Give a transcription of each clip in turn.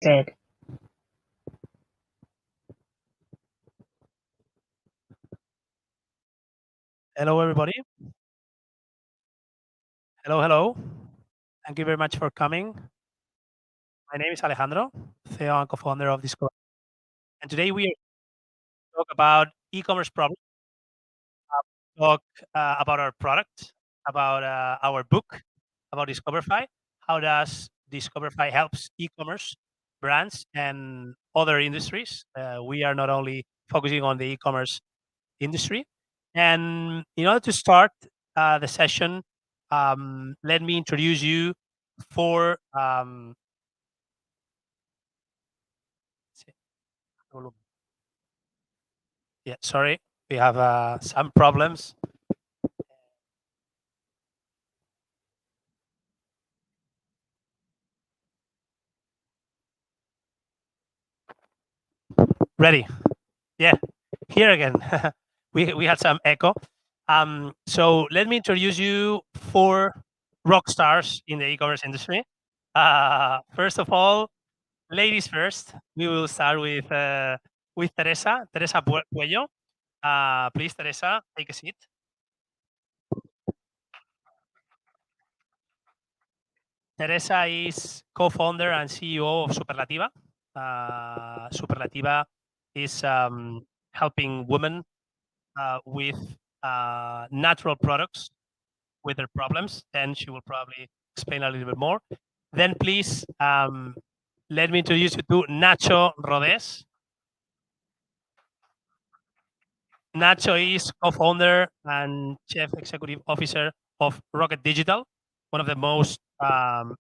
connected. Hello, everybody. Hello, hello. Thank you very much for coming. My name is Alejandro, CEO and co-founder of Discover. And today we are talk about e-commerce problems, talk about our product, about our book, about Discoverfy. How does Discoverfy helps e-commerce brands and other industries? We are not only focusing on the e-commerce industry. And in order to start the session, let me introduce you four. Yeah, sorry, we have some problems. Ready? Yeah, here again. We had some echo. So let me introduce you four rock stars in the e-commerce industry. First of all, ladies first. We will start with Teresa. Teresa Puello. Please, Teresa, take a seat. Teresa is co-founder and CEO of Superlativa. Superlativa is helping women with natural products with their problems. And she will probably explain a little bit more. Then please let me introduce you to Nacho Rodés. Nacho is co-founder and chief executive officer of Rocket Digital, one of the most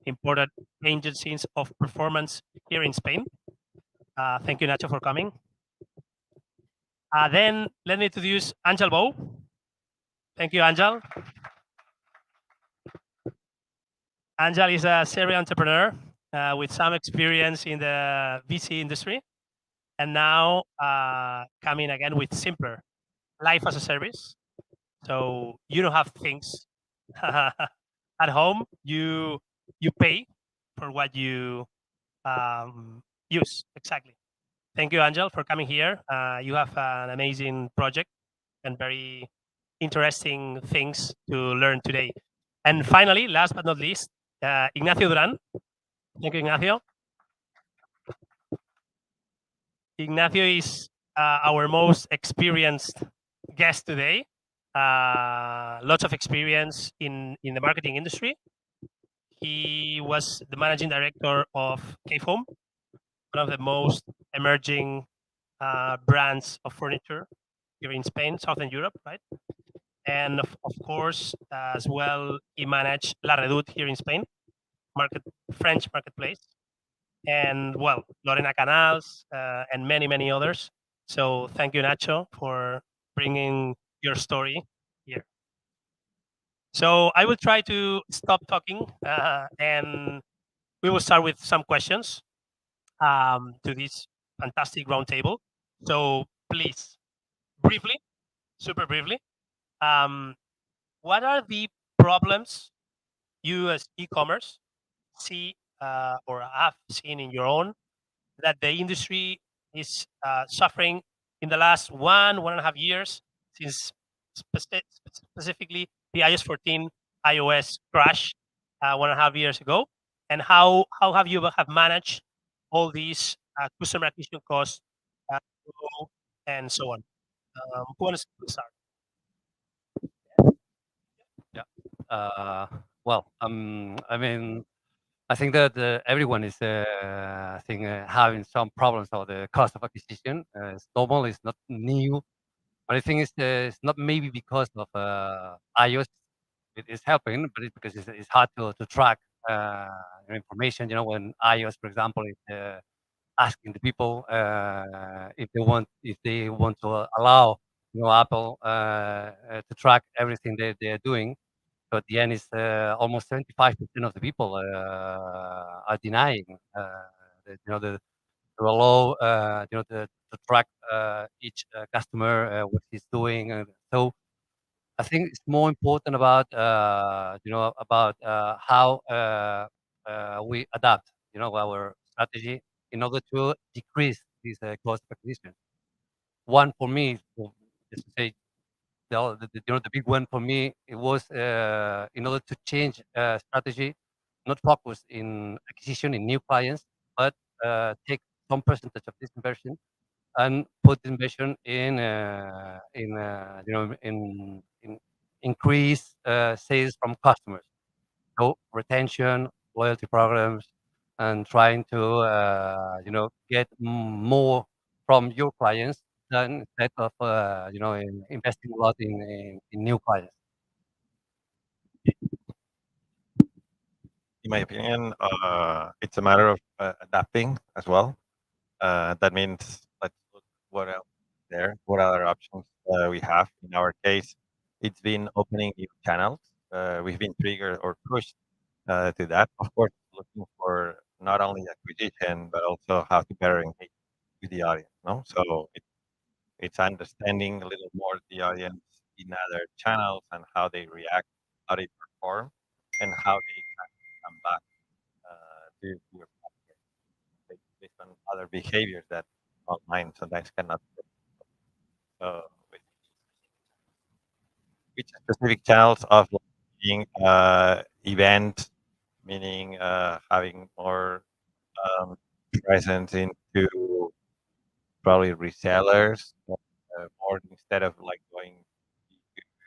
important agencies of performance here in Spain. Thank you, Nacho, for coming. Then let me introduce Angel Bow. Thank you, Angel. Angel is a serial entrepreneur with some experience in the VC industry, and now coming again with simpler life as a service. So you don't have things at home. You pay for what you use. Exactly. Thank you, Angel, for coming here. You have an amazing project and very interesting things to learn today. And finally, last but not least, Ignacio Duran. Thank you, Ignacio. Ignacio is our most experienced guest today. Lots of experience in the marketing industry. He was the managing director of Cave Home, one of the most emerging brands of furniture here in Spain, Southern Europe, right? And of course, as well, he managed La Redoute here in Spain, French marketplace, and well, Lorena Canals and many others. So thank you, Nacho, for bringing your story here. So I will try to stop talking and we will start with some questions to this fantastic roundtable. So please, briefly, super briefly, um, what are the problems you as e-commerce see or have seen in your own that the industry is suffering in the last 1.5 years since specifically the iOS 14 iOS crash 1.5 years ago, and how have you have managed all these customer acquisition costs uh, and so on? Who wants to start? Yeah. Well, I mean, I think that everyone is, I think, having some problems of the cost of acquisition. It's normal. It's not new, but I think it's not maybe because of iOS. It is helping, but it's because it's hard to track information. You know, when iOS, for example, is asking the people if they want to allow Apple to track everything they are doing. So at the end, it's almost 75% of the people are denying the to allow to track each customer what he's doing. So I think it's more important about how we adapt our strategy in order to decrease this cost of acquisition. One for me, just to say, the big one for me, it was in order to change strategy, not focus in acquisition in new clients, but take some percentage of this inversion and put inversion in increase sales from customers. So retention, loyalty programs, and trying to get more from your clients than instead of investing a lot in new clients. In my opinion, it's a matter of adapting as well. That means let's look what else is there, what other options we have. In our case, it's been opening new channels. We've been triggered or pushed to that. Of course, looking for not only acquisition but also how to better engage with the audience. No, so it's understanding a little more the audience in other channels and how they react, how they perform, and how they can come back to your platform based on other behaviors that online sometimes cannot. Uh, with which specific channels of like, being event, meaning having more presence into probably resellers, more instead of like going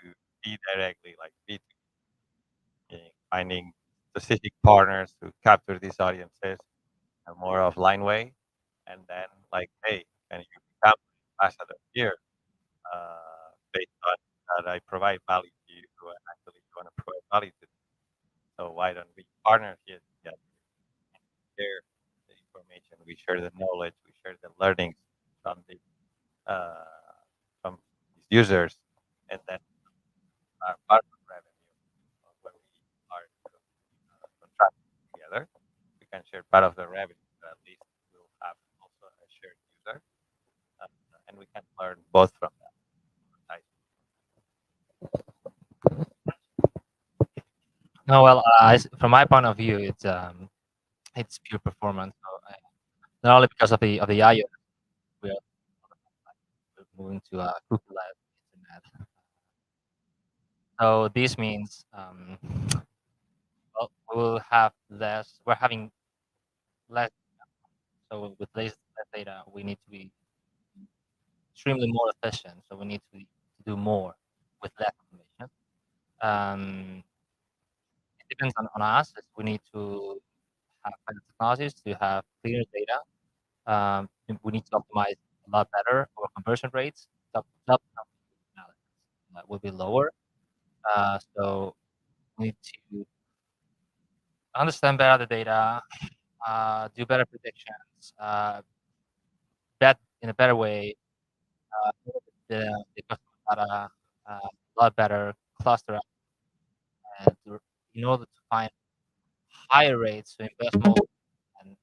to be directly like B2B, meaning finding specific partners to capture these audiences a more offline way, and then like, hey, can you become an ambassador here based on that I provide value to you and actually you want to provide value to them. So why don't we partner here together and share the information, we share the knowledge, we share the learnings from the uh, from these users, and then our part of revenue where we are contracting together, we can share part of the revenue, but at least we'll have also a shared user, uh, and we can learn both from that. Right? No, well, from my point of view, it's pure performance. So, not only because of the IO, we are moving to cookie-less internet. So this means well, we will have less. We're having less. So with less data, we need to be extremely more efficient. So we need to do more with less information. It depends on us. We need to have better technologies to have cleaner data. We need to optimize a lot better our conversion rates. Top will be lower. So we need to understand better the data, do better predictions, bet in a better way, look at the customer data a lot better, cluster up, and in order to find higher rates to invest more and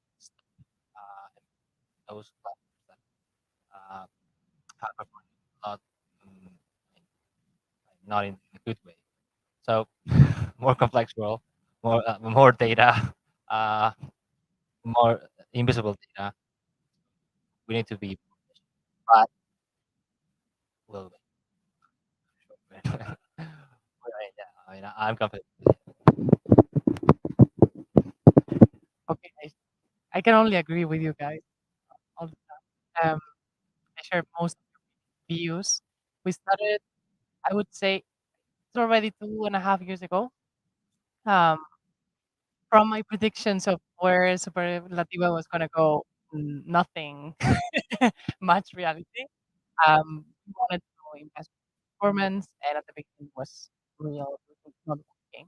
those clusters that uh, have performed not mm, not in a good way. So more complex world, more data, uh, more invisible data. We need to be, but we'll wait. Yeah, I'm confident. Okay, I can only agree with you guys all the time. I share most of your views. We started, I would say, it's already 2.5 years ago. Um, from my predictions of where Superlativa was gonna go, nothing much reality. We wanted to invest in performance, and at the beginning was real, it was not working.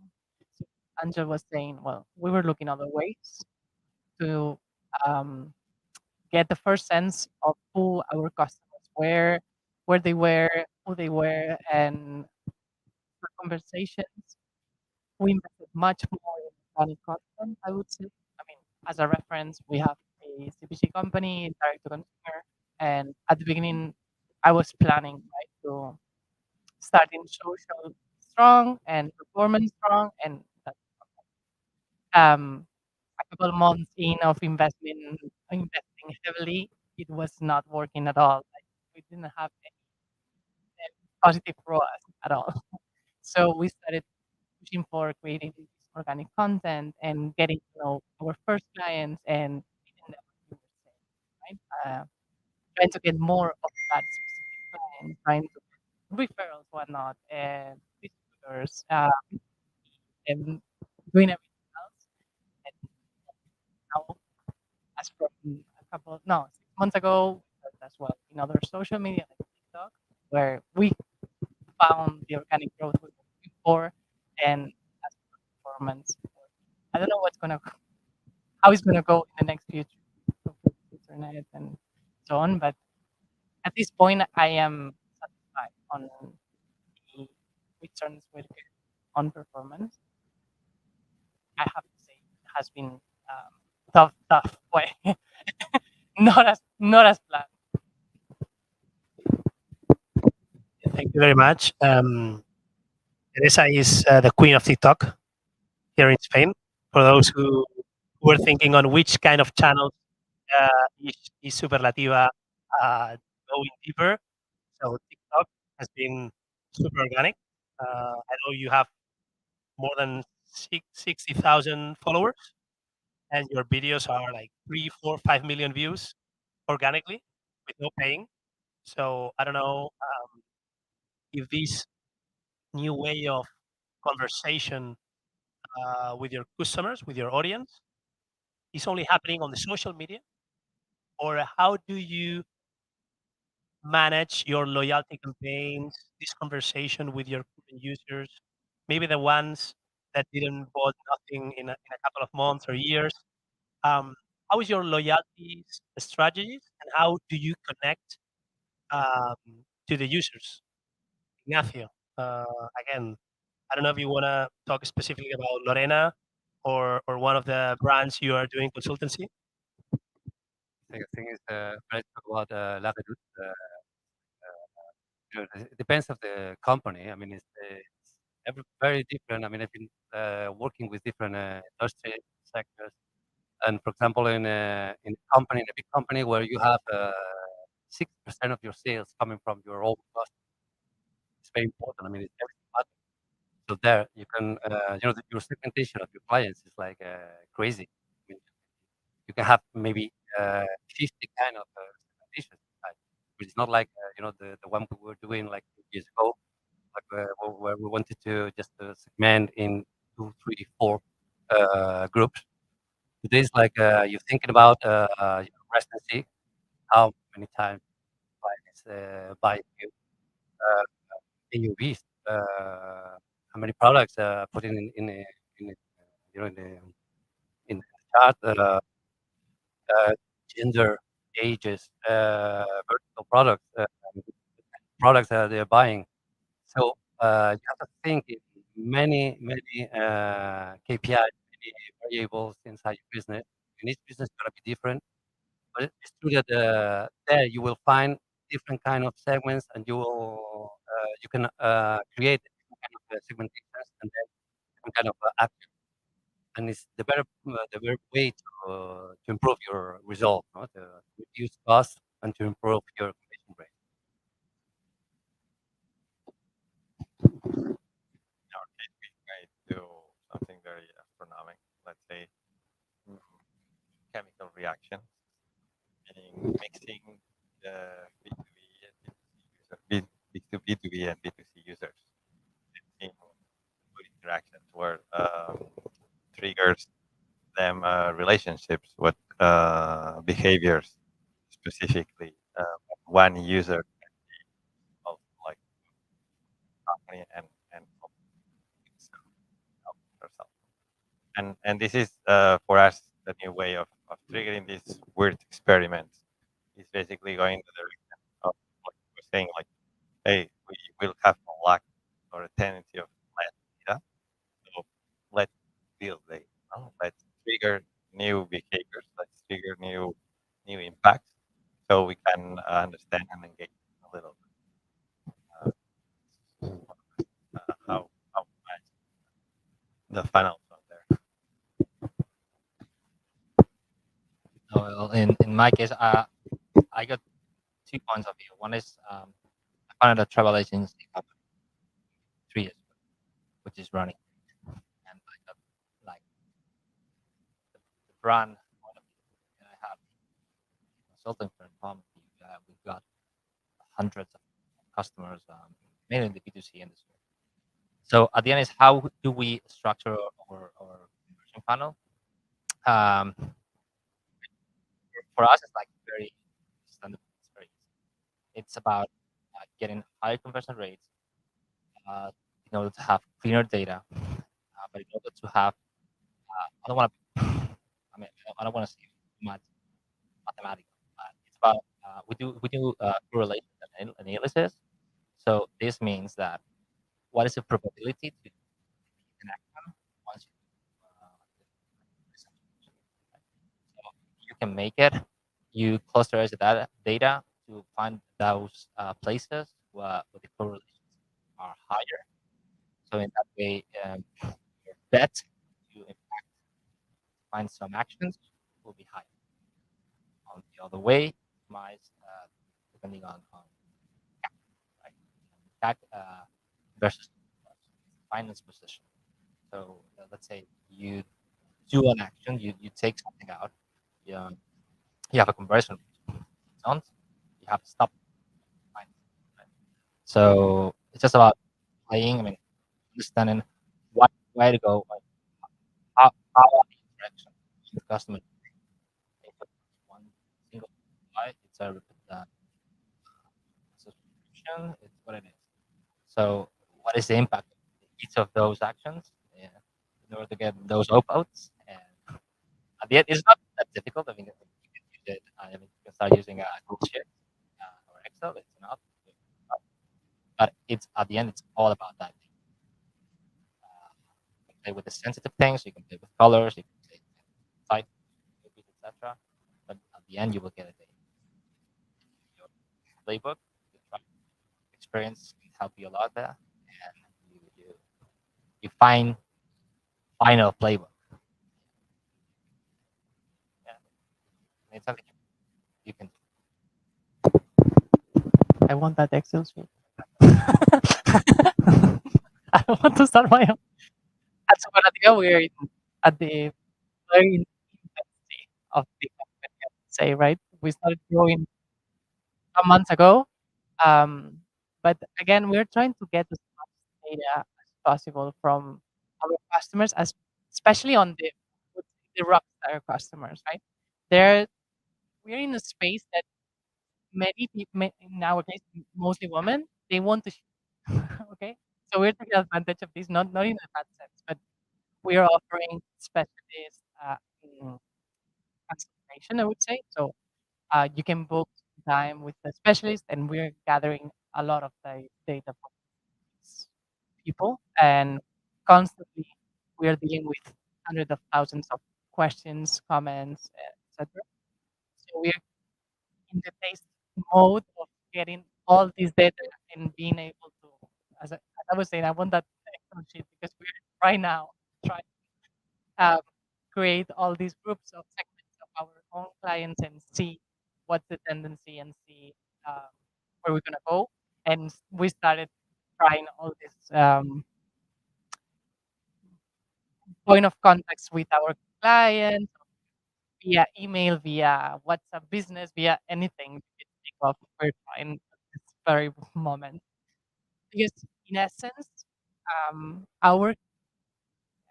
So Angel was saying, well, we were looking other ways to um, get the first sense of who our customers were, where they were, who they were, and for conversations, we invested much more in organic content, I would say. I mean, as a reference, we have a CPG company, direct to consumer, and at the beginning, I was planning right to start in social strong and performance strong, and that, um, a couple months in of investing heavily, it was not working at all. Like, we didn't have any positive ROAS at all. So we started pushing for creating this organic content and getting to know our first clients and meeting them what you were saying, right? Trying to get more of that specific client, trying to get referrals, whatnot, and distributors, and doing everything else. And now, as from a couple, no, 6 months ago, we started as well in other social media like TikTok, where we found the organic growth we were looking for, and as for performance. I don't know how it's gonna go in the next future of the internet and so on, but at this point, I am satisfied on the returns we get on performance. I have to say it has been tough way, not as planned. Thank you very much. Teresa is the queen of TikTok here in Spain. For those who were thinking on which kind of channels is Superlativa going deeper, so TikTok has been super organic. I know you have more than 60,000 followers, and your videos are like 3, 4, 5 million views organically with no paying. So I don't know if this new way of conversation with your customers, with your audience, is only happening on the social media, or how do you manage your loyalty campaigns, this conversation with your current users, maybe the ones that didn't bought nothing in a couple of months or years? Um, how is your loyalty strategies, and how do you connect um, to the users? Ignacio, again, I don't know if you want to talk specifically about Lorena or one of the brands you are doing consultancy. I think it's when I talk about La Redoute, it depends of the company. I mean, it's very different. I mean, I've been working with different industry sectors, and for example, in a big company where you have 6% of your sales coming from your own customers, it's very important. I mean, it's everything matters. So there, you can, your segmentation of your clients is like crazy. I mean, you can have maybe 50 kind of segmentations, right? But it's not like the one we were doing like 2 years ago, like where we wanted to just segment in two, three, four groups. Today is like you're thinking about your residency, how many times clients buy you, AUVs, how many products put in a, in the chart, uh, gender, ages, vertical products, products that they're buying. So you have to think in many KPIs, many variables inside your business. And each business is going to be different. But it's true that there you will find different kind of segments, and you can create different kind of segmentations and then different kind of action. And it's the better way to improve your result, no? To reduce costs and to improve your conversion rate. In our case, we try to do something very astronomical. Let's say mm, chemical reaction, meaning mixing the B2B and B2B and B2C users in good interactions where triggers them relationships with behaviors specifically. One user of like company and help herself. And this is for us the new way of triggering these weird experiments. Is basically going the direction of what you were saying, like, hey, we will have a lack or a tendency of less data, so let's build data. No? Let's trigger new behaviors. Let's trigger new impacts, so we can understand and engage a little bit how much the funnels out there. in my case, I got 2 points of view. One is I founded a travel agency company 3 years ago, which is running, and I got like the brand point of view, and I have consulting firm point of view. We've got hundreds of customers, mainly in the B2C industry. So at the end is how do we structure our conversion funnel? Um, for us, it's like very standard. It's very easy. It's about getting higher conversion rates in order to have cleaner data, but in order to have, I don't want to, I mean, I don't want to say too much mathematical. It's about we do correlation analysis. So this means that what is the probability to an action once you so you can make it. You clusterize the data to find those places where the correlations are higher. So in that way, your bet to in fact find some actions will be higher. On the other way, optimize depending on CAC, right? CAC versus finance position. So let's say you do an action, you take something out, you, you have a conversion rate. Don't you have to stop finance, right? So it's just about playing. I mean, understanding what way to go, like how are the interaction with the customer. If it's one single buy, it's a subscription. It's what it is. So what is the impact of each of those actions in order to get those outputs? And at the end, it's not that difficult. I mean, you can use it. I mean, you can start using Google Sheet or Excel. It's not, but it's at the end, it's all about that. You can play with the sensitive things. You can play with colors. You can play with type, etc. But at the end, you will get a data. Your playbook, your experience can help you a lot there, and you find final playbook. Yeah, it's something you can do. I want that Excel sheet. I want to start my own. And so Banadia, we're at the very infancy of the company, I would say, right? We started growing some months ago. But again, we're trying to get as much data as possible from our customers, as especially on the rockstar customers, right? They're we're in a space that many people, in our case, mostly women, they want to okay? So we're taking advantage of this, not in a bad sense, but we are offering specialist mm, consultation, I would say. So you can book time with the specialist, and we're gathering a lot of the data from these people, and constantly we are dealing with hundreds of thousands of questions, comments, etc. So we're in the taste mode of getting all this data and being able to, as I was saying, I want that Excel sheet because we're right now trying to create all these groups of segments of our own clients and see what's the tendency and see um, where we're gonna go. And we started trying all this point of contacts with our clients via email, via WhatsApp business, via anything we can think of. We're trying at this very moment. Because in essence, I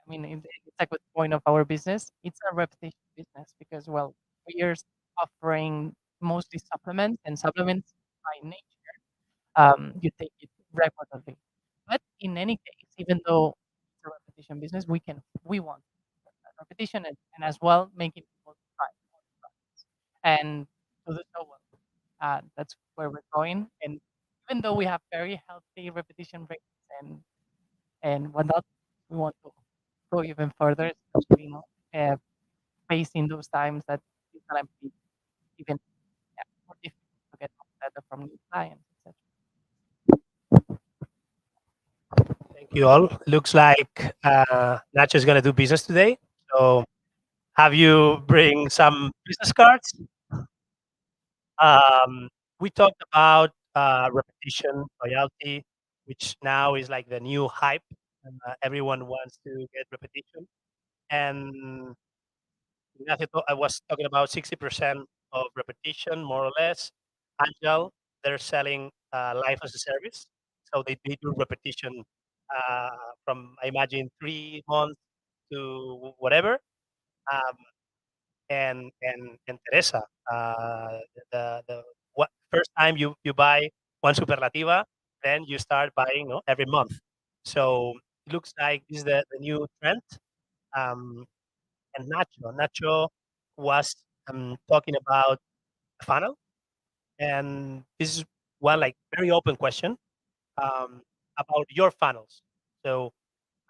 mean, it's a good point of our business. It's a repetition business because, well, we are offering mostly supplements, and supplements by nature, you take it regularly. But in any case, even though it's a repetition business, we want repetition and as well making people try more products. And to do so well. That's where we're going. And even though we have very healthy repetition rates and whatnot, we want to go even further, especially uh, facing those times that it's gonna be even more difficult to get data from new clients, etc. Thank you all. Looks like Nacho is going to do business today. So have you bring some business cards? We talked about repetition, loyalty, which now is like the new hype. And, everyone wants to get repetition. And I was talking about 60% of repetition, more or less. Agile, they're selling life as a service. So they do repetition uh, from, I imagine, 3 months to whatever. Um, and Teresa, the what first time you buy one Superlativa, then you start buying, every month. So it looks like this is the new trend. Um, and Nacho was talking about the funnel, and this is one like very open question about your funnels. So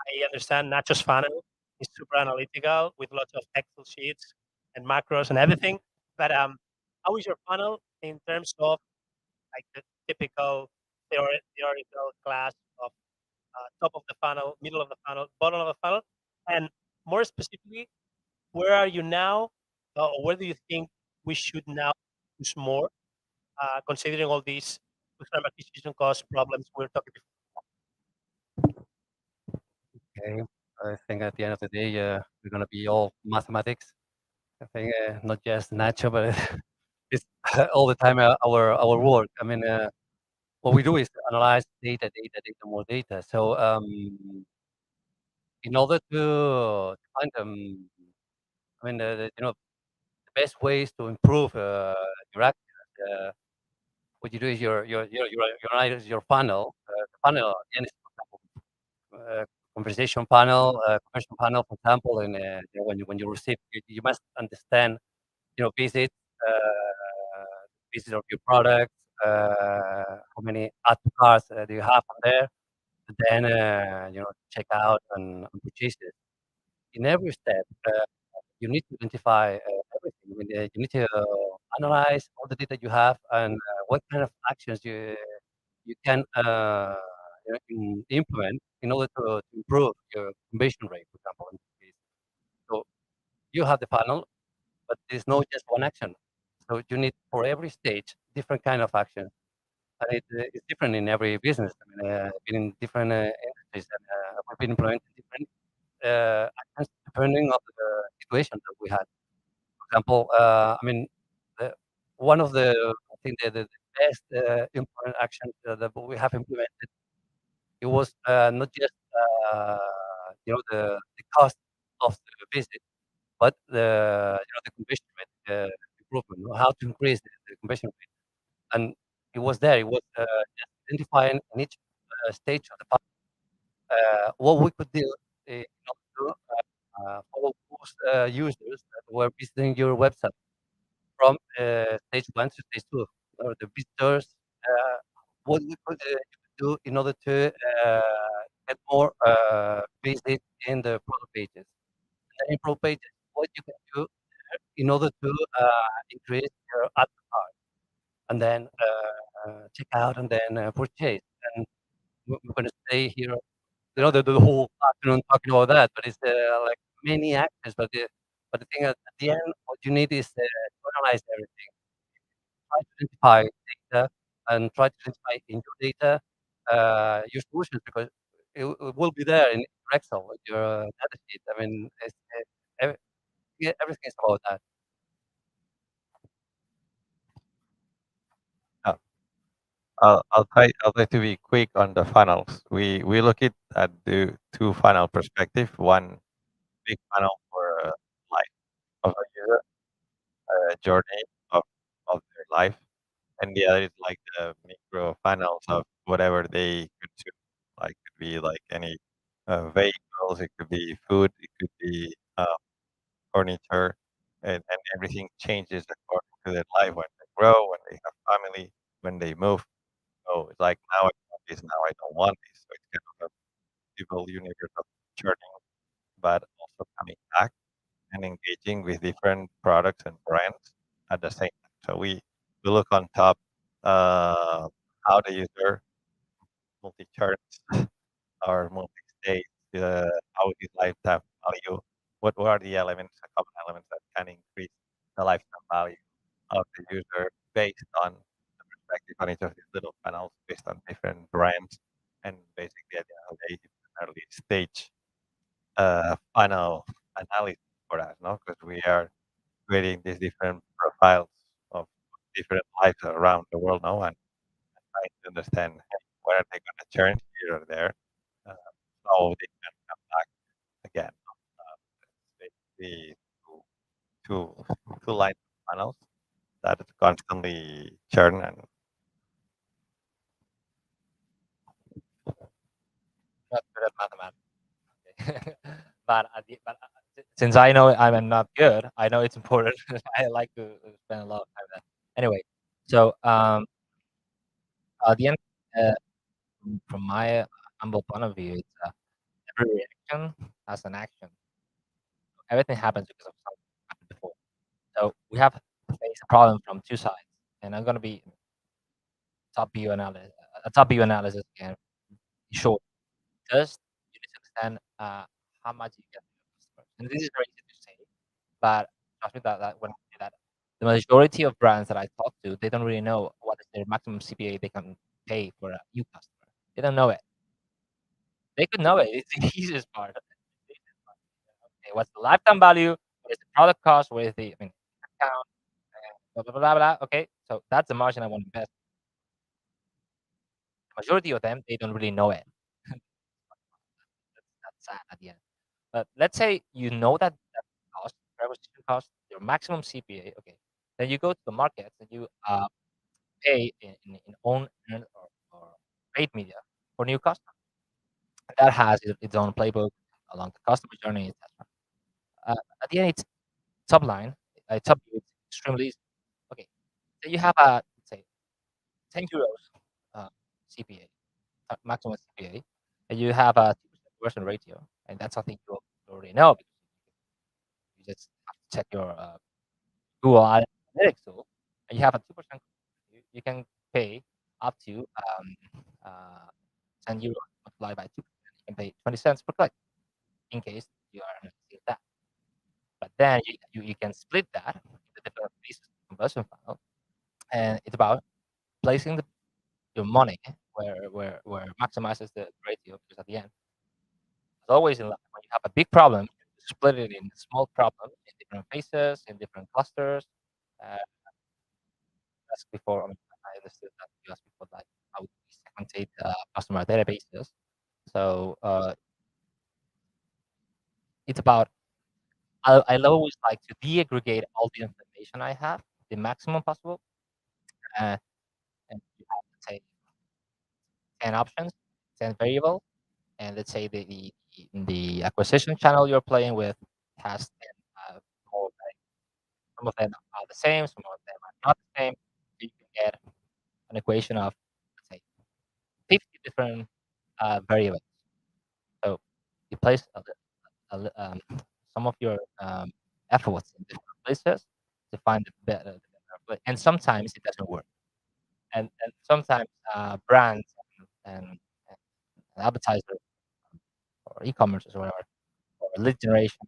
I understand Nacho's funnel is super analytical with lots of Excel sheets and macros and everything. But how is your funnel in terms of like the typical theoretical class of top of the funnel, middle of the funnel, bottom of the funnel, and more specifically, where are you now, or where do you think we should now use more, considering all these customer acquisition cost problems we're talking Okay. I think at the end of the day, we're gonna be all mathematics. I think not just Nacho, but it's all the time our work. I mean, what we do is analyze more data. So in order to find I mean, the best ways to improve your actions. What you do is you analyze your funnel. The funnel at the end is, for example, conversion funnel, for example, and when you receive, you must understand, visits, visits of your products, how many add to carts do you have on there, and then check out and purchases. In every step, you need to identify everything. I mean, you need to analyze all the data you have and what kind of actions you can implement in order to improve your conversion rate, for example. In this case. So you have the funnel, but there's no just one action. So you need for every stage different kind of action, and it's different in every business. I mean, I've been in different industries, and we've been implementing different actions depending on the situation that we had. For example, I mean, the, one of the I think the best important actions that we have implemented, it was not just the cost of the visit, but the conversion rate improvement, how to increase the conversion rate. And it was there. It was just identifying in each stage of the path what we could do in order to follow those users that were visiting your website from stage one to stage two, or the visitors. What we could do in order to get more visits in the product pages. And in product pages, what you can do in order to increase your ad card, and then check out, and then purchase. And we're going to stay here, the whole afternoon talking about that. But it's like many actions. But the thing at the end, what you need is to analyze everything, try to identify data, and try to identify in your data your solutions, because it will be there in your Excel, with your data sheet. I mean, every, yeah, everything is about that. Uh, I'll try to be quick on the funnels. We look at the two funnel perspective. One big funnel for life of a user, journey of their life, and the other is like the micro funnels of whatever they consume. Like could be like any vehicles, it could be food, it could be furniture, and everything changes according to their life when they grow, when they have family, when they move. So it's like now I want this, now I don't want this. So it's kind of a beautiful universe of churning, but also coming back and engaging with different products and brands at the same time. So we look on top uh, how the user multi-churns or multi-states, how is lifetime value, what are the elements, the common elements that can increase the lifetime value of the user based final analysis for us, no? Because we are creating these different profiles of different lives around the world now and trying to understand, hey, what are they going to turn here or there, uh, so they can come back again. Basically, two, two lines of funnels that constantly churn and Not good at mathematics. Since I know I'm not good, I know it's important. I like to spend a lot of time there. Anyway, so at the end, uh, from my humble point of view, it's every reaction has an action. Everything happens because of something happened before. So we have to face a problem from two sides, and I'm gonna be top view analysis. A top view analysis again. Short. First, you need to understand how much you get from your customers, and this is very easy to say, but trust me that when I say that, the majority of brands that I talk to, they don't really know what is their maximum CPA they can pay for a new customer. They don't know it. They could know it. It's the easiest part. Okay, what's the lifetime value? What is the product cost? What is the account? Blah blah blah blah. Okay, so that's the margin I want to invest. The majority of them, they don't really know it. That's sad at the end. But let's say you know that cost, acquisition cost, your maximum CPA. Okay, then you go to the market and you pay in own earned or paid media for new customers. And that has its own playbook along the customer journey, etc. At the end, it's top line. Top view, it's extremely easy. Okay, so you have a let's say 10 euros CPA, maximum CPA, and you have a 2% conversion ratio, and that's something you already know because you just have to check your Google Analytics tool, and you have a 2%. You can pay up to uh, 10 euros multiplied by 2%. You can pay 20 cents per click in case you are analyzing that. But then you can split that into different pieces of the conversion funnel, and it's about placing your money where it maximizes the ratio. Because at the end, as always in life, when you have a big problem, you split it in small problems in different phases, in different clusters. Uh, asked before, I mean, I understood that you asked before, like how we segmentate customer databases. So it's about I always like to de-aggregate all the information I have, the maximum possible, uh, and you have let's say 10 options, 10 variables, and let's say the acquisition channel you're playing with has 10 more. Right? Some of them are the same, some of them are not the same. So you can get an equation of let's say 50 different variables. So you place some of your efforts in different places to find the better place. And sometimes it doesn't work. And sometimes brands and advertisers or e-commerce or whatever, or lead generation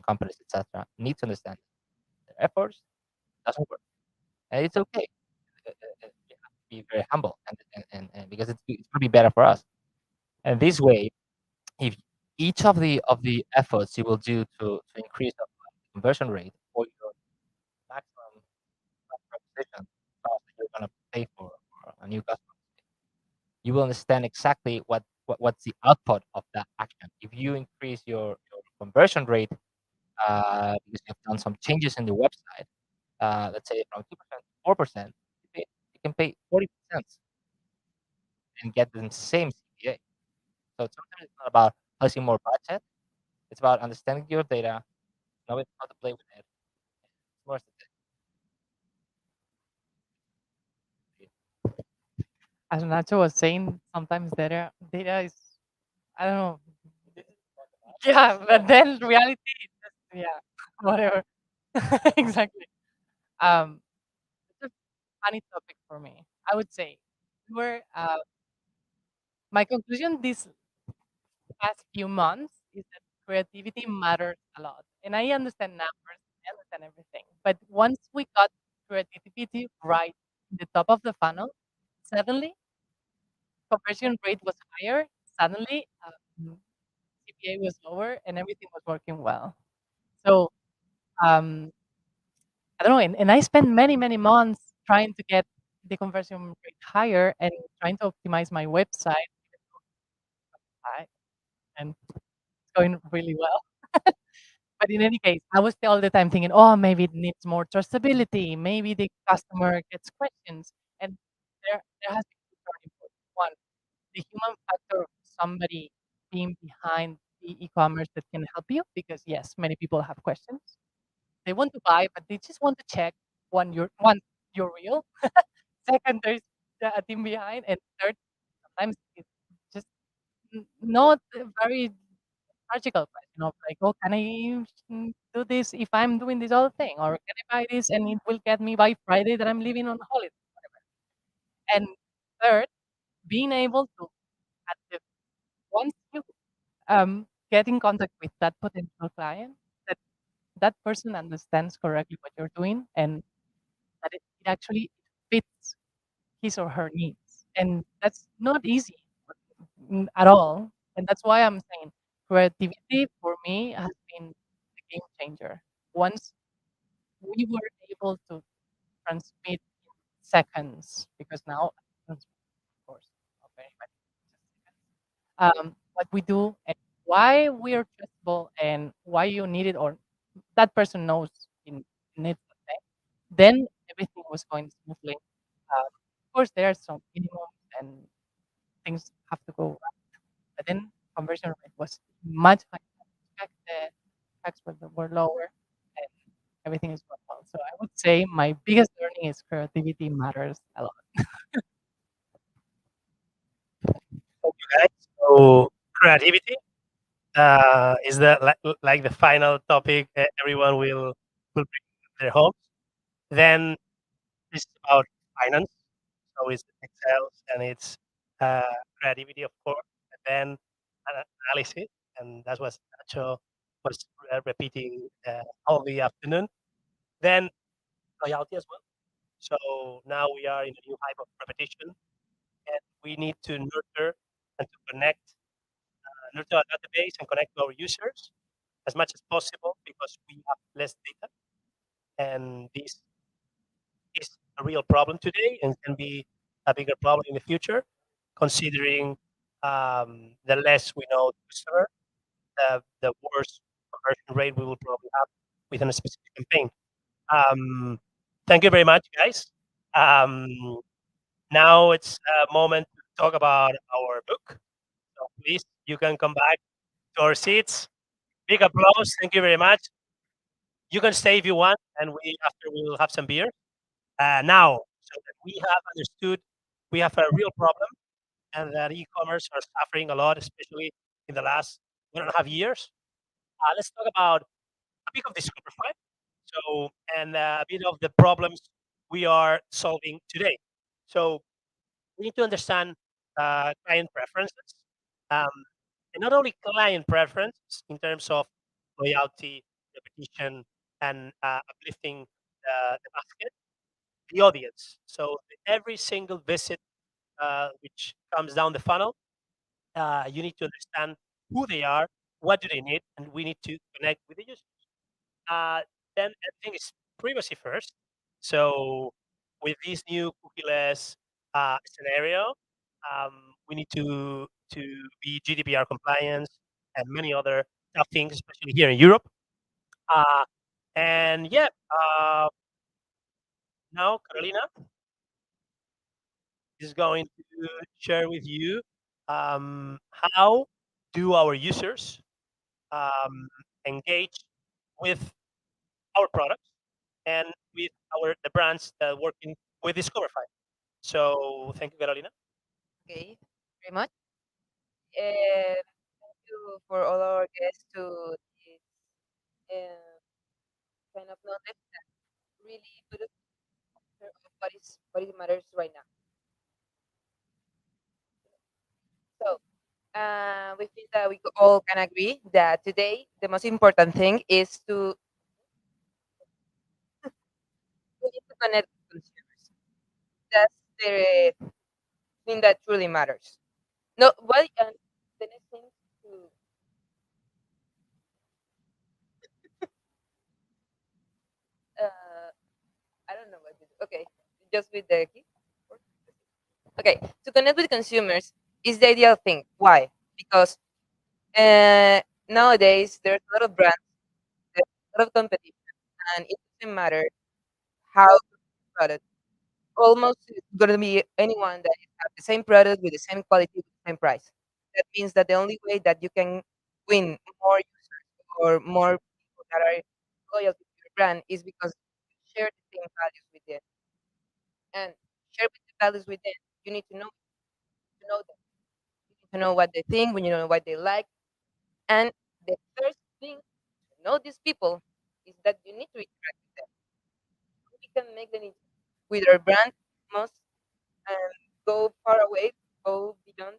companies, etc., need to understand their efforts doesn't work, and it's okay. You have to be very humble, and because it's going to be better for us. And this way, if each of the efforts you will do to increase the conversion rate or your maximum acquisition cost that you're gonna pay for a new customer, you will understand exactly what's the output of that action. If you increase your conversion rate because you've done some changes in the website, let's say from 2% to 4%, you can pay 40% and get the same CPA. So sometimes it's not about placing more budget; it's about understanding your data, knowing how to play with it. It's more As Nacho was saying, sometimes data is I don't know. Yeah, but then reality is just yeah, whatever. Exactly. Um, it's a funny topic for me. I would say where my conclusion this past few months is that creativity matters a lot, and I understand numbers, I understand everything. But once we got creativity right in the top of the funnel, suddenly conversion rate was higher. Suddenly, CPA was lower and everything was working well. So um, I don't know, and I spent many, many months trying to get the conversion rate higher and trying to optimize my website, I- and it's going really well. But in any case, I was all the time thinking, oh, maybe it needs more trustability. Maybe the customer gets questions. And there has been two turning points. One, the human factor of somebody being behind the e-commerce that can help you, because yes, many people have questions. They want to buy, but they just want to check you're real. Second, there's a team behind, and third, sometimes it's just not a very logical question of like, oh, can I do this if I'm doing this other thing, or can I buy this and it will get me by Friday that I'm leaving on holiday, whatever. And third, being able to at the once you get in contact with that potential client, that that person understands correctly what you're doing and that it actually fits his or her needs. And that's not easy at all. And that's why I'm saying creativity for me has been a game changer. Once we were able to transmit in seconds, because now, of course, not very much, just seconds, what we do and why we are trustable and why you need it or that person knows in needs the thing, then everything was going smoothly. Of course, there are some minimums and things have to go right, but then conversion rate was much higher than expected. Tax were lower, and everything is going well. So I would say my biggest learning is creativity matters a lot. Thank you, guys. So creativity is the like the final topic everyone will bring their homes. Then it's about finance, so it's Excel and it's uh, creativity, of course, and then analysis, and that's what Nacho was repeating all the afternoon. Then loyalty as well. So now we are in a new hype of repetition, and we need to nurture and to connect, nurture our database and connect to our users as much as possible because we have less data, and this is a real problem today and can be a bigger problem in the future, considering the less we know the customer, the worse conversion rate we will probably have within a specific campaign. Um, thank you very much, guys. Um, now it's a moment to talk about our book. So please, you can come back to our seats. Big applause. Thank you very much. You can stay if you want, and we after we will have some beer. Now, so that we have understood we have a real problem and that e-commerce are suffering a lot, especially in the last 1.5 years. Let's talk about a bit of Discoverfy. So, and a bit of the problems we are solving today. So, we need to understand client preferences, um, and not only client preferences in terms of loyalty, repetition, and uplifting the basket, the audience. So every single visit which comes down the funnel, you need to understand who they are, what do they need, and we need to connect with the users. Uh, then everything is privacy first. So with this new cookieless scenario, we need to be GDPR compliance and many other tough things, especially here in Europe. Uh, and yeah, now Carolina is going to share with you how do our users um, engage with our products and with the brands that working with Discoverfy. So thank you, Carolina. Okay, very much. Thank you for all our guests to this uh, kind of knowledge that really put us clear of what is matters right now. So we think that we all can agree that today the most important thing is to we need to connect with consumers. That's the thing that truly matters. No, what the next thing to Okay, just with the key. Okay, to connect with consumers is the ideal thing. Why? Because nowadays there's a lot of brands, there's a lot of competition, and it doesn't matter how the product. Almost it's gonna be anyone that have the same product with the same quality, with the same price. That means that the only way that you can win more users or more people that are loyal to your brand is because you share the same values with them. And share with the values with them, you need to know them. You need to know what they think, when you know what they like. And the first thing to know these people is that you need to interact with them. We can make them with our brand must and go far away, go beyond.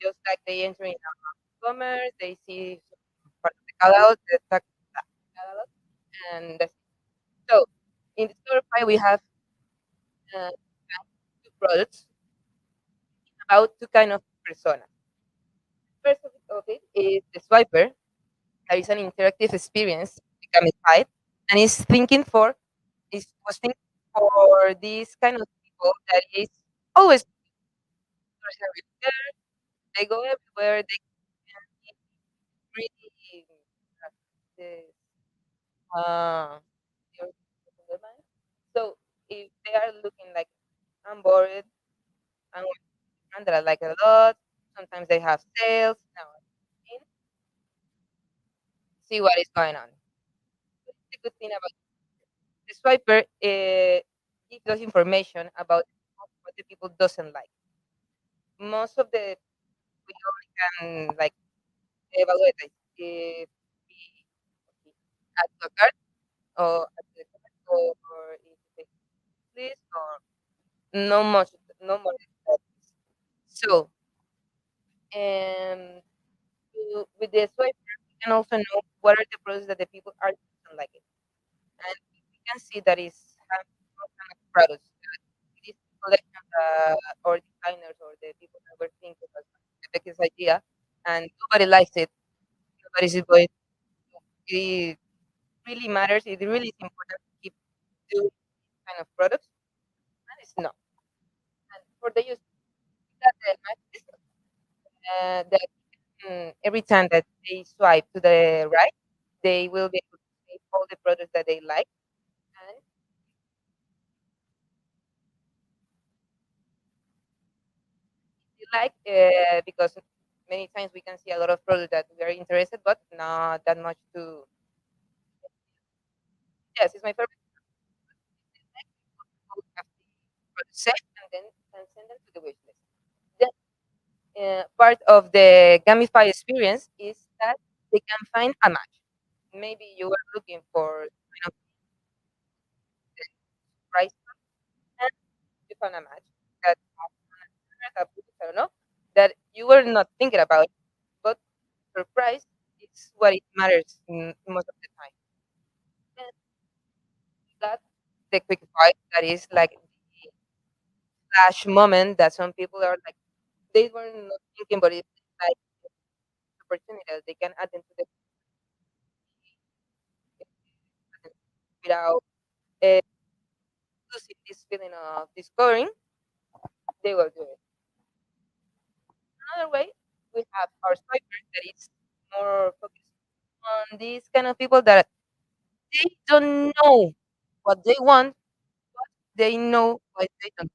Just like they enter in commerce, they see part of the catalog, catalog, and that's it. So in Discoverfy we have uh, two products about two kind of personas. First of it is the swiper, that is an interactive experience, gamified, and is thinking for is was thinking for these kind of people that is always everywhere. They go everywhere. They can eat really the your their mind. So if they are looking like I'm bored, I'm with a brand that I like a lot. Sometimes they have sales. Now see what is going on. What's the good thing about the swiper? Gives us information about what the people doesn't like. Most of the we only can like evaluate like, if we add to a cart or add to the cart or if they list or no much no more than that. So with the swiper we can also know what are the products that the people are doesn't like it. And we can see that is having what kind of products that this collection or designers or the people that were thinking was the biggest idea and nobody likes it. Nobody's going it really matters. It really is important to keep doing this kind of products, and it's not. And for the user, that the matches that every time that they swipe to the right, they will be able to see all the products that they like, and they like because many times we can see a lot of products that we are interested, but not that much to. Yes, it's my favorite. People have the product set and then can send them to the wish list. Then part of the gamified experience is that they can find a match. Maybe you are looking for kind of the price and you found a match that I don't know that you were not thinking about, but your price is what it matters most of the time. And that the quick buy that is like the flash moment that some people are like they were not thinking, but it's like opportunity that they can add them to the without uh, losing this feeling of discovering, they will do it. Another way, we have our swipers that is more focused on these kind of people that they don't know what they want, they know what they don't.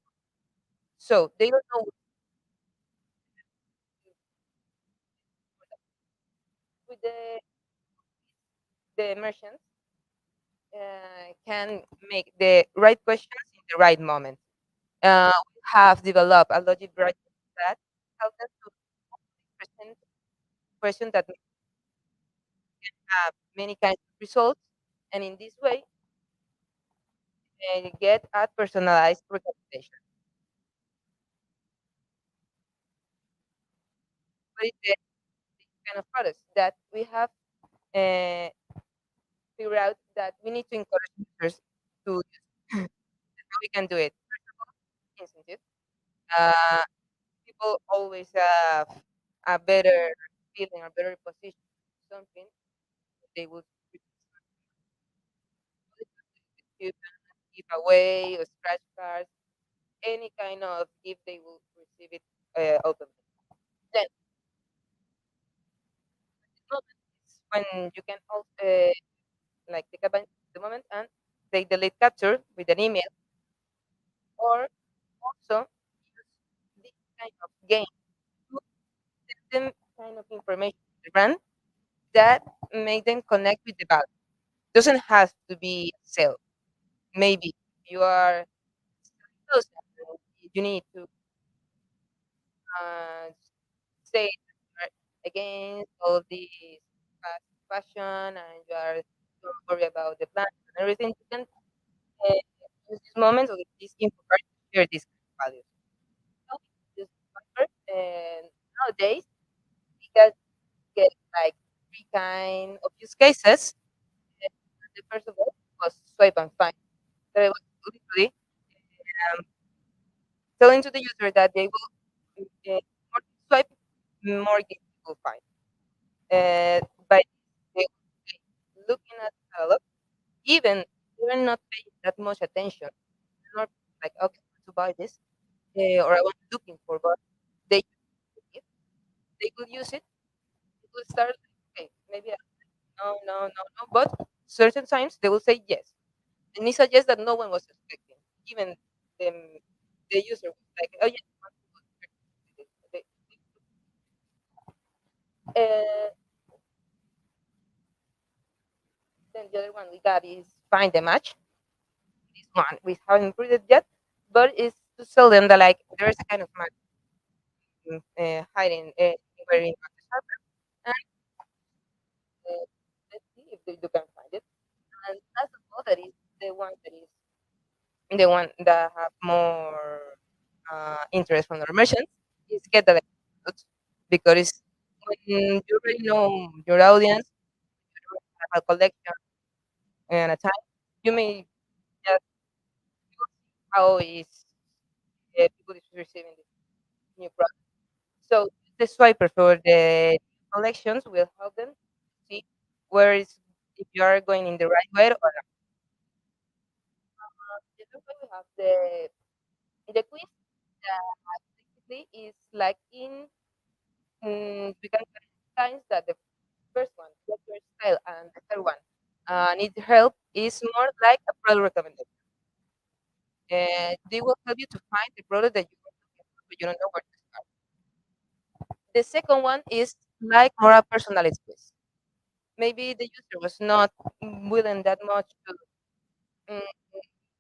So they don't know with the merchants can make the right questions in the right moment. We have developed a logic right that helps us to present questions that have many kinds of results, and in this way, get a personalized recommendation. What is the kind of products that we have uh, figured out that we need to encourage users to use? How we can do it? Incentive. Uh, People always have a better feeling, a better position, something they would you can giveaway or scratch cards, any kind of gift they will receive it openly. Then the moment is when you can also like take advantage of the moment and take the lead capture with an email, or also use this kind of game to send them kind of information to the brand that make them connect with the value. Doesn't have to be sale. Maybe you are close and you need to uh, say that you are against all these fast fashion and you are don't worry about the planet and everything. You can use this moment or this info card to share these kind of values. So we use Discover, and nowadays we can get like three kind of use cases. And the first of all was swipe and find. That was literally um, telling to the user that they will more they swipe, more games they will find. By this, they will be looking at the catalog, even they're not paying that much attention. They're not like, okay, I want to buy this, or I want looking for, but they if they will use it, it will start like, okay, maybe no, no, no, no, but certain times they will say yes. And it suggests that no one was expecting. Even the, the user was like, oh, yes, I want to go to this. Uh, then the other one we got is find the match. This one we haven't put it yet, but it's to sell them that like there's a kind of match hiding anywhere in the server, and let's see if you can find it. And last of all, that is the one that have more interest from our merchants is get the products, because it's when you already know your audience, you have a collection and a time, you may just how is people is receiving this new product. So the swiper for the collections will help them see where is if you are going in the right way or not. The other way we have the quiz that basically is like in we can times that the first one, get your style, and the third one, need help is more like a product recommendation. They will help you to find the product that you are looking for, but you don't know where to start. The second one is like more a personalized quiz. Maybe the user was not willing that much to, mm,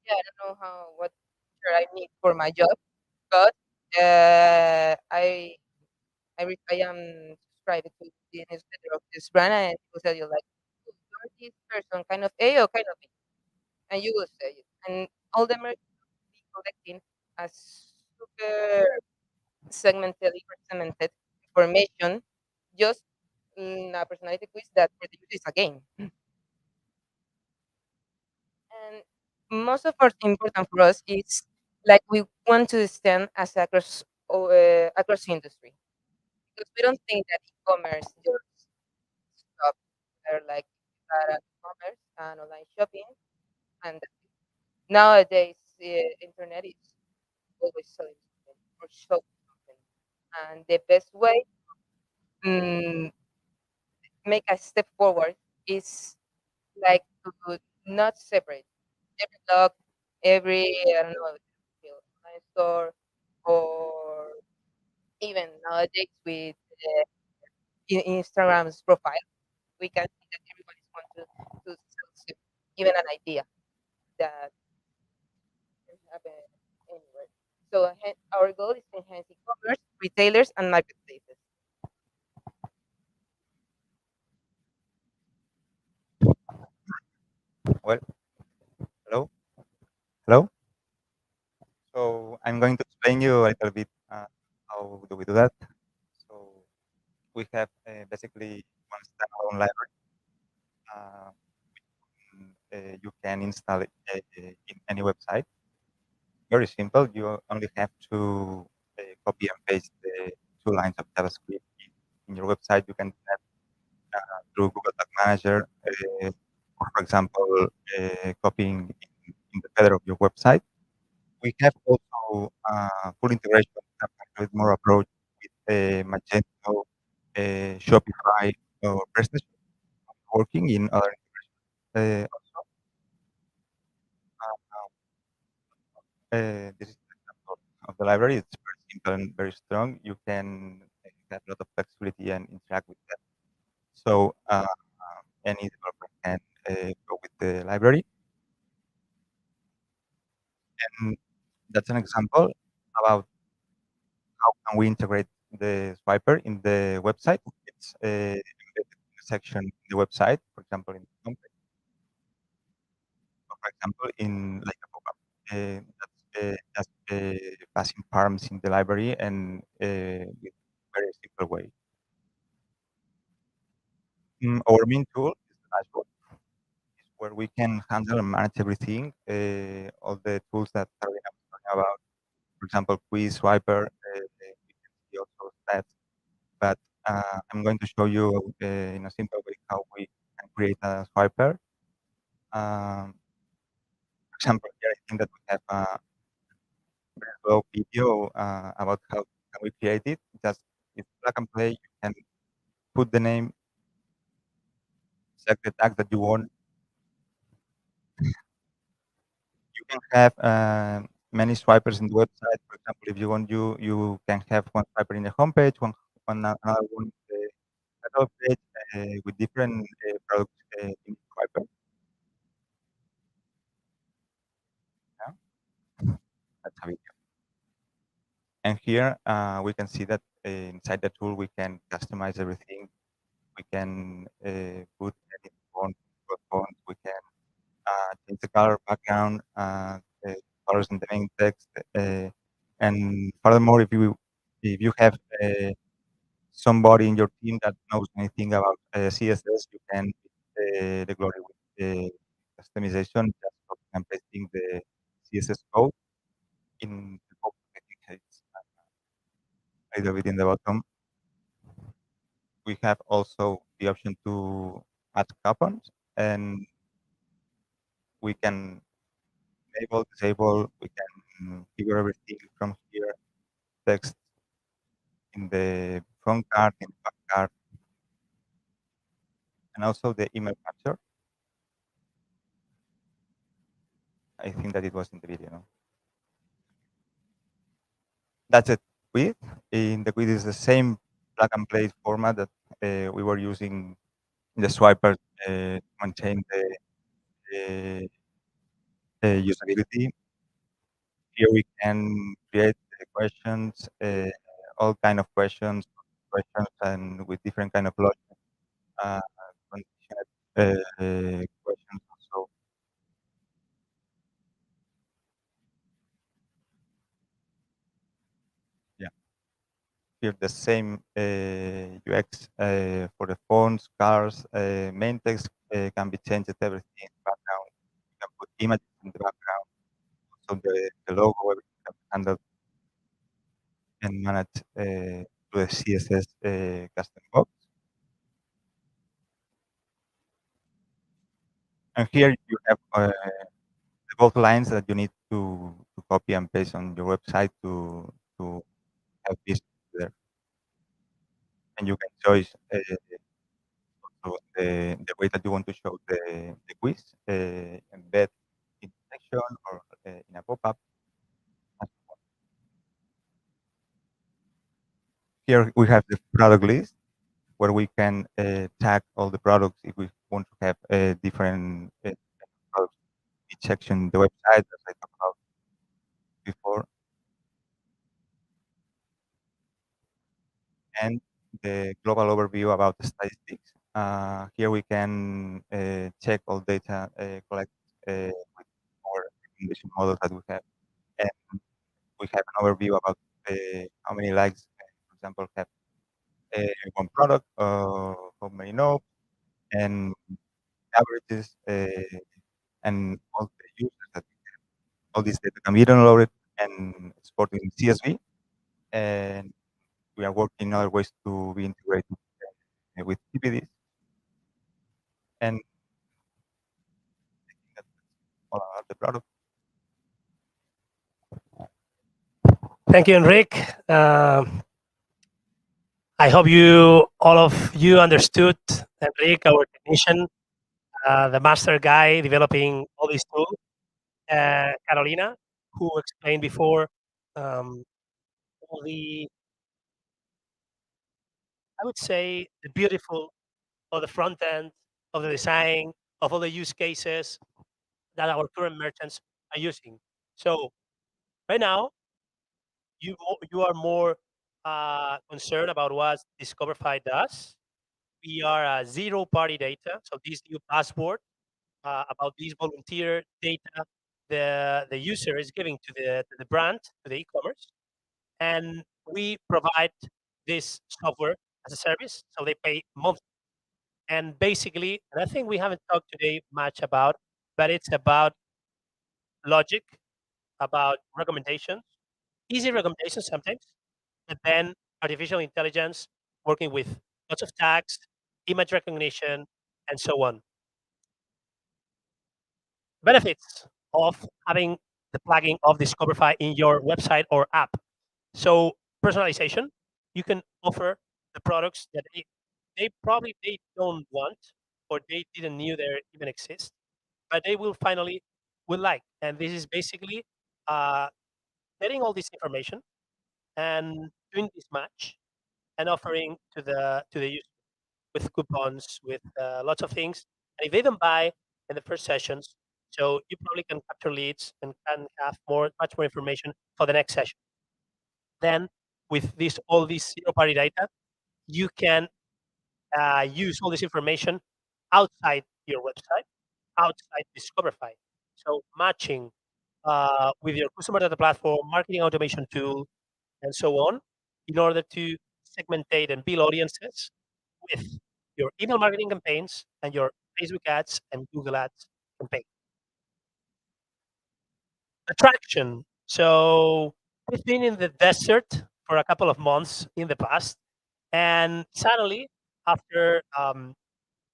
yeah, I don't know how what feature I need for my job, but I am subscribed to the newsletter of this brand, and it will tell you like, "Oh, you're this person, kind of A or kind of B," and you will say it, and all the merchants will be collecting a super segmented information, just in a personality quiz that for the user is a game. And most of what's important for us is like we want to stand as across industry, because we don't think that e-commerce just stop there, like e-commerce and online shopping, and nowadays internet is always selling something or showing something, and the best way mm, make a step forward is like to not separate every blog, every I don't know online store, or even nowadays with Instagram's profile, we can see that everybody wants to sell even an idea that can happen anywhere. So our goal is to enhance e-commerce, retailers, and marketplaces. Well, hello, hello. So I'm going to explain you a little bit how do we do that. So we have basically one standalone library. Uh, you can install it in any website. Very simple. You only have to copy and paste the two lines of JavaScript in your website. You can do that through Google Tag Manager, or for example, copying in the header of your website. We have also full integration, a bit more approach with Magento, Shopify, or PrestaShop working in other also. This is an example of the library. It's very simple and very strong. You can have a lot of flexibility and interact with that. So any developer can go with the library. And that's an example about how can we integrate the swiper in the website. It's embedded in a section in the website, for example, in the homepage, or for example, in like a pop-up. That's just passing params in the library and with very simple way. Our main tool is the dashboard, is where we can handle and manage everything, all the tools that Carolina was talking about. For example, quiz, swiper, we can see also stats. But I'm going to show you in a simple way how we can create a swiper. For example, here I think that we have a very slow video about how can we create it. Just it's plug and play. You can put the name, select the tag that you want. You can have many swipers in the website. For example, if you want, you can have one swiper in the homepage, one another one in the title page with different products in the swiper. Yeah, that's a video. And here we can see that inside the tool we can customize everything. We can put any font. We can change the color background, the colors in the main text, and furthermore, if you have somebody in your team that knows anything about CSS, you can the glory with customization, just copying and pasting the CSS code in the box. I think it's a little bit in the bottom. We have also the option to add coupons, and we can enable, disable, we can figure everything from here, text in the front card, in the back card, and also the email capture. I think that it was in the video. No? That's it. Quiz. In the quiz is the same plug and play format that we were using in the swiper to maintain the usability. Here we can create questions, all kind of questions, and with different kind of logic. Uh, questions also. Yeah, here the same UX for the phones, cars, main text can be changed. Everything in the background. You can put images in the background. So the logo, everything can be handled and managed through the CSS custom box. And here you have both lines that you need to copy and paste on your website to have this there. And you can choose also the way that you want to show the quiz, embed in section or in a pop-up. Here we have the product list where we can tag all the products if we want to have different products in each section, the website, as I talked about before. And the global overview about the statistics. Here we can check all data collected with our recommendation model that we have. And we have an overview about how many likes, for example, have one product, how many no, and averages, and all the users that all this data can be downloaded and exported in CSV. And we are working in other ways to be integrated with PPDs. And I think that's all about the product. Thank you, Enric. I hope you all of you understood Enric, our technician, the master guy developing all these tools. Carolina, who explained before um, all the, I would say, the beautiful of the front end, of the design, of all the use cases that our current merchants are using. So right now, you are more concerned about what Discoverfy does. We are zero party data, so this new password about this volunteer data the user is giving to the brand, to the e-commerce, and we provide this software as a service, so they pay monthly. And basically, and I think we haven't talked today much about, but it's about logic, about recommendations, easy recommendations sometimes, but then artificial intelligence working with lots of tags, image recognition, and so on. Benefits of having the plugin of Discoverify in your website or app. So personalization, you can offer the products that they probably they don't want or they didn't knew they even exist, but they will finally will like. And this is basically uh, getting all this information and doing this match and offering to the user with coupons, with lots of things. And if they don't buy in the first sessions, so you probably can capture leads and can have much more information for the next session. Then with this all this zero party data, you can use all this information outside your website, outside Discoverify. So matching with your customer data platform, marketing automation tool, and so on, in order to segmentate and build audiences with your email marketing campaigns and your Facebook ads and Google ads campaign. Attraction. So we've been in the desert for a couple of months in the past, and suddenly, after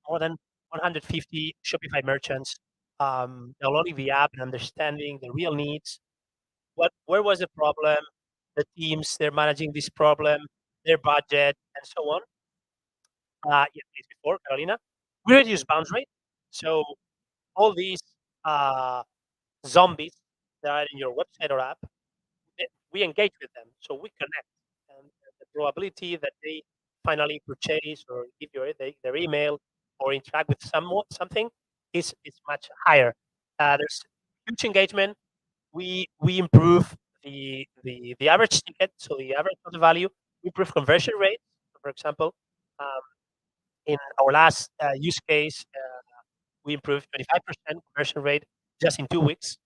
more than 150 Shopify merchants downloading the app and understanding the real needs, where was the problem, the teams they're managing this problem, their budget, and so on. Yeah, please before Carolina, we reduce bounce rate. So all these uh, zombies that are in your website or app, we engage with them, so we connect, and the probability that they finally purchase or give you their email or interact with something is much higher. There's huge engagement. We improve the average ticket, so the average of the value. We improve conversion rate. For example, um, in our last use case, we improved 25% conversion rate just in 2 weeks,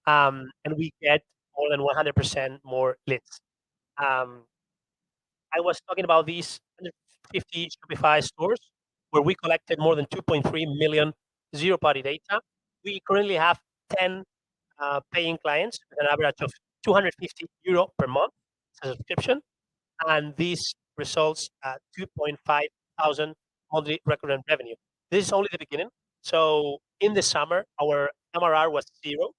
and we get more than 100% more leads. Um, I was talking about these 150 Shopify stores where we collected more than 2.3 million zero-party data. We currently have 10 paying clients with an average of 250 euro per month as a subscription, and this results at 2.5 thousand monthly recurrent revenue. This is only the beginning. So in the summer, our MRR was 0,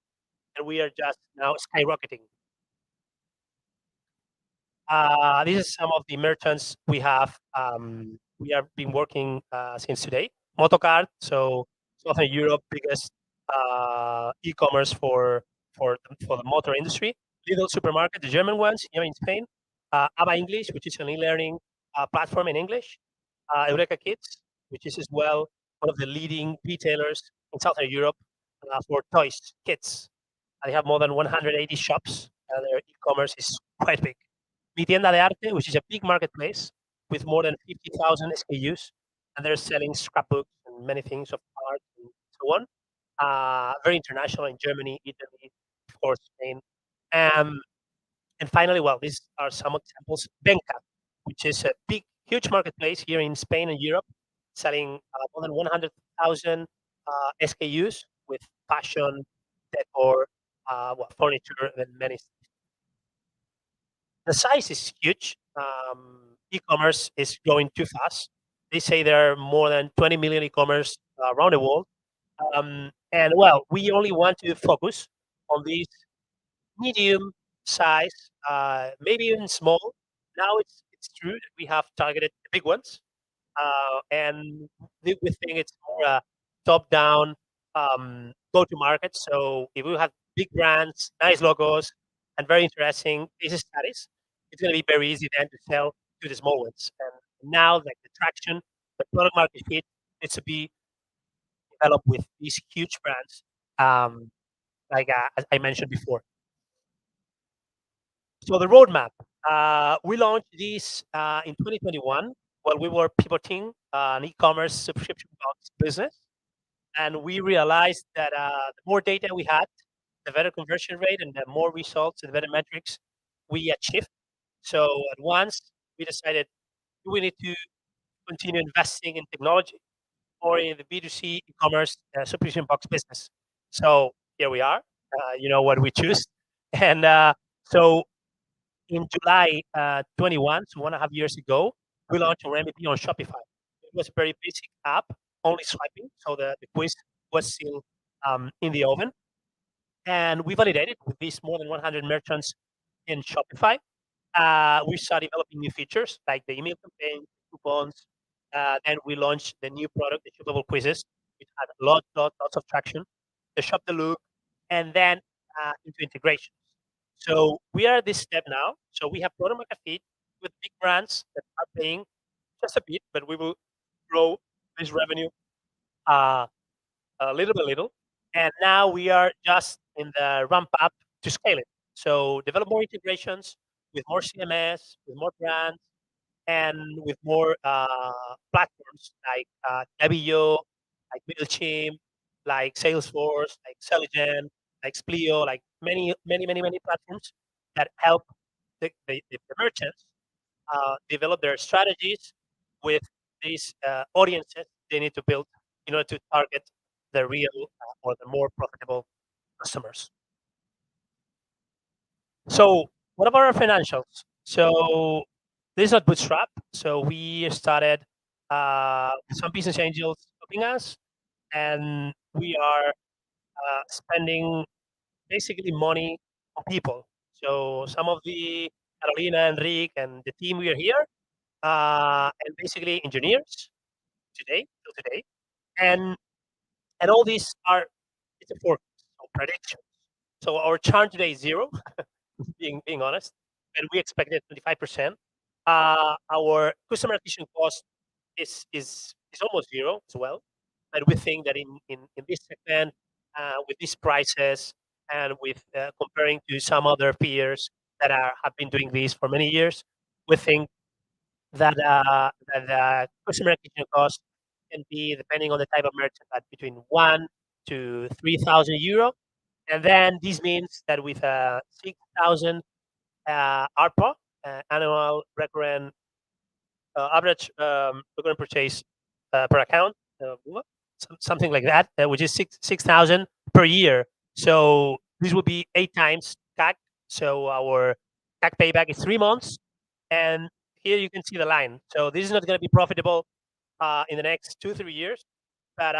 and we are just now skyrocketing. This is some of the merchants we have. We have been working since today. Motocard, so Southern Europe, biggest e-commerce for the motor industry. Lidl Supermarket, the German ones here in Spain. ABA English, which is an e-learning platform in English. Eureka Kids, which is as well one of the leading retailers in Southern Europe for toys, kids. They have more than 180 shops. Their e-commerce is quite big. Mi Tienda de Arte, which is a big marketplace with more than 50,000 SKUs, and they're selling scrapbooks and many things of art and so on. Very international in Germany, Italy, of course, Spain. Um, and finally, well, these are some examples. Benca, which is a big, huge marketplace here in Spain and Europe, selling more than 100,000 SKUs with fashion, decor, furniture, and many. The size is huge. E-commerce is growing too fast. They say there are more than 20 million e-commerce around the world. And well, we only want to focus on these medium size, maybe even small. Now it's true that we have targeted the big ones, and we think it's more a top-down go-to-market. So if we have big brands, nice logos, and very interesting case studies, it's going to be very easy then to sell to the small ones. And now, like the traction, the product market fit needs to be developed with these huge brands, like as I mentioned before. So the roadmap, we launched this in 2021 while we were pivoting an e-commerce subscription box business, and we realized that the more data we had, the better conversion rate, and the more results, the better metrics we achieved. So at once we decided, do we need to continue investing in technology or in the B2C e-commerce subscription box business? So here we are. You know what we choose, and so in July 21, so 1.5 years ago, we launched our MVP on Shopify. It was a very basic app, only swiping, so the quiz was still in the oven. And we validated with these more than 100 merchants in Shopify. We started developing new features like the email campaign, coupons. Then we launched the new product, the shoppable quizzes, which had lots of traction. The shop the look, and then into integration. So we are at this step now. So we have product market fit with big brands that are paying just a bit, but we will grow this revenue uh, little by little. And now we are just in the ramp up to scale it. So develop more integrations with more CMS, with more brands, and with more platforms like Klaviyo, like MailChimp, like Salesforce, like Selligent, like Splio, like many platforms that help the merchants develop their strategies with these audiences they need to build in order to target the real or the more profitable customers. So what about our financials? So this is not bootstrap. So we started with some business angels helping us, and we are spending basically money on people. So some of the Carolina, Enrique, and the team we are here, and basically engineers till today, and all these are it's a forecast, so predictions. So our churn today is zero, being honest, and we expected 25%. Our customer acquisition cost is almost zero as well, but we think that in this segment, with these prices and with comparing to some other peers that have been doing this for many years, we think that the customer acquisition cost can be, depending on the type of merchant, at between 1 to 3,000 euro. And then this means that with 6,000 ARPA, annual recurrent average recurrent purchase per account, something like that, which is 6,000 per year. So this will be 8 times CAC. So our CAC payback is 3 months, and here you can see the line. So this is not going to be profitable in the next 2-3 years, but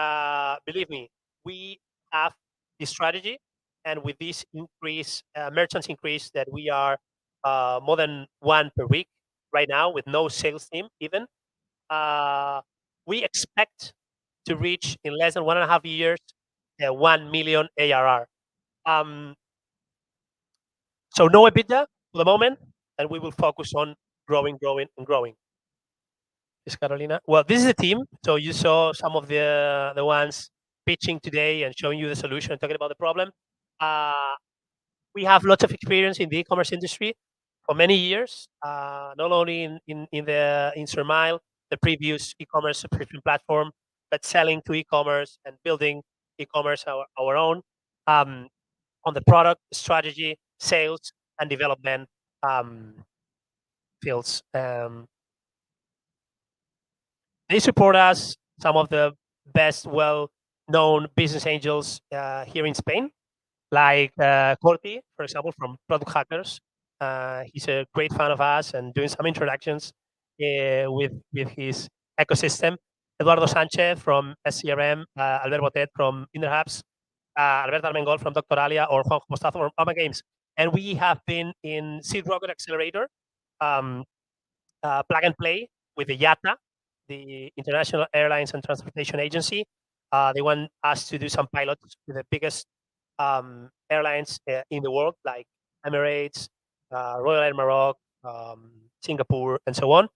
believe me, we have this strategy, and with this increase, merchants increase, that we are more than one per week right now with no sales team even. We expect to reach in less than 1.5 years 1 million ARR. So no EBITDA for the moment, and we will focus on growing. Yes, Carolina. Well, this is the team. So you saw some of the ones pitching today and showing you the solution and talking about the problem. We have lots of experience in the e-commerce industry for many years, not only in Surmile, the previous e-commerce subscription platform, but selling to e-commerce and building e-commerce our own on the product strategy, sales, and development fields. They support us, some of the best well-known business angels here in Spain, like Corti, for example, from Product Hackers. He's a great fan of us and doing some introductions with his ecosystem. Eduardo Sanchez from SCRM, Albert Botet from Innerhubs, Albert Armengol from Doctoralia, or Juan Mostazo from Ama Games. and we have been in Seed Rocket Accelerator, um, plug and play with the IATA, the International Airlines and Transportation Agency. They want us to do some pilots with the biggest airlines in the world, like Emirates, Royal Air Maroc, Singapore, and so on.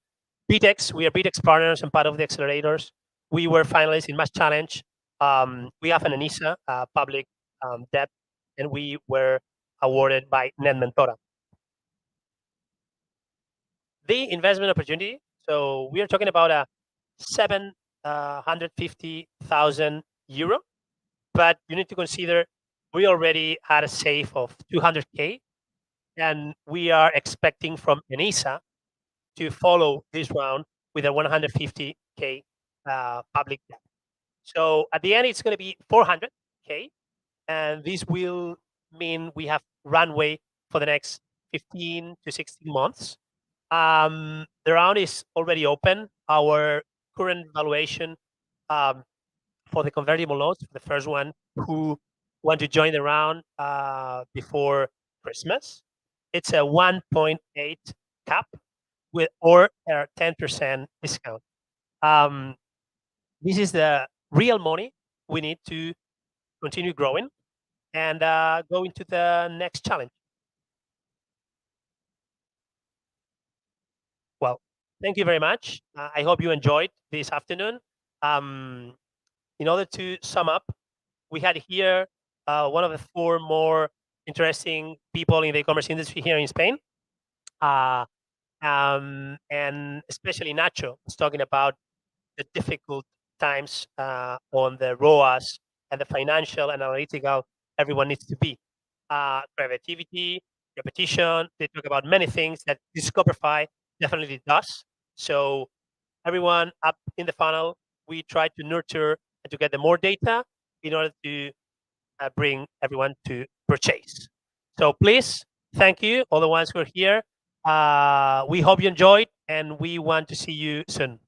BTEX, we are BTEX partners and part of the accelerators. We were finalists in Mass Challenge. We have an ENISA public debt, and we were awarded by Net Mentora. The investment opportunity. So we are talking about a 750,000 euro, but you need to consider we already had a save of 200K, and we are expecting from ENISA to follow this round with a 150K public debt. So at the end, it's going to be 400K, and this will mean we have runway for the next 15 to 16 months. The round is already open. Our current valuation for the convertible notes, the first one who want to join the round before Christmas, it's a 1.8 cap with or a 10% discount. This is the real money we need to continue growing and go into the next challenge. Well, thank you very much. I hope you enjoyed this afternoon. In order to sum up, we had here one of the four more interesting people in the e-commerce industry here in Spain. And especially Nacho was talking about the difficult times on the ROAS and the financial and analytical everyone needs to be. Creativity, repetition, they talk about many things that Discoverfy definitely does. So everyone up in the funnel, we try to nurture and to get the more data in order to bring everyone to purchase. So please, thank you, all the ones who are here. We hope you enjoyed, and we want to see you soon.